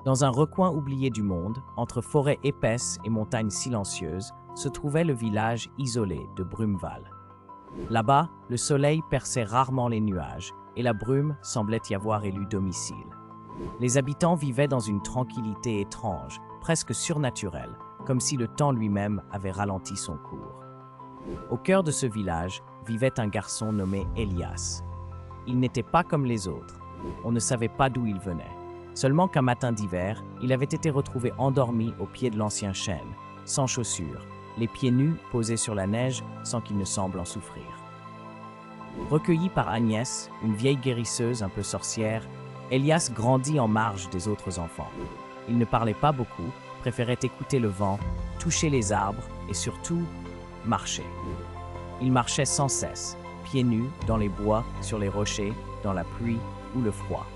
Dans un recoin oublié du monde, entre forêts épaisses et montagnes silencieuses, se trouvait le village isolé de Brumeval. Là-bas, le soleil perçait rarement les nuages et la brume semblait y avoir élu domicile. Les habitants vivaient dans une tranquillité étrange, presque surnaturelle, comme si le temps lui-même avait ralenti son cours. Au cœur de ce village vivait un garçon nommé Elias. Il n'était pas comme les autres. On ne savait pas d'où il venait. Seulement qu'un matin d'hiver, il avait été retrouvé endormi au pied de l'ancien chêne, sans chaussures, les pieds nus posés sur la neige sans qu'il ne semble en souffrir. Recueilli par Agnès, une vieille guérisseuse un peu sorcière, Elias grandit en marge des autres enfants. Il ne parlait pas beaucoup, préférait écouter le vent, toucher les arbres et surtout, marcher. Il marchait sans cesse, pieds nus, dans les bois, sur les rochers, dans la pluie ou le froid.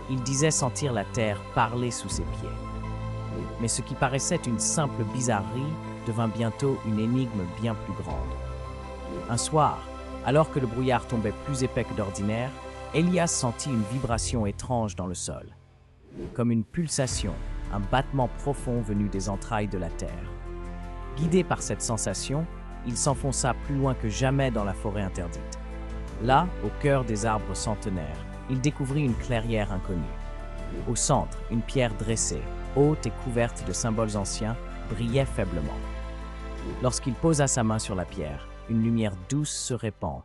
Il disait sentir la terre parler sous ses pieds. Mais ce qui paraissait une simple bizarrerie devint bientôt une énigme bien plus grande. Un soir, alors que le brouillard tombait plus épais que d'ordinaire, Elias sentit une vibration étrange dans le sol. Comme une pulsation, un battement profond venu des entrailles de la terre. Guidé par cette sensation, il s'enfonça plus loin que jamais dans la forêt interdite. Là, au cœur des arbres centenaires, il découvrit une clairière inconnue. Au centre, une pierre dressée, haute et couverte de symboles anciens, brillait faiblement. Lorsqu'il posa sa main sur la pierre, une lumière douce se répand,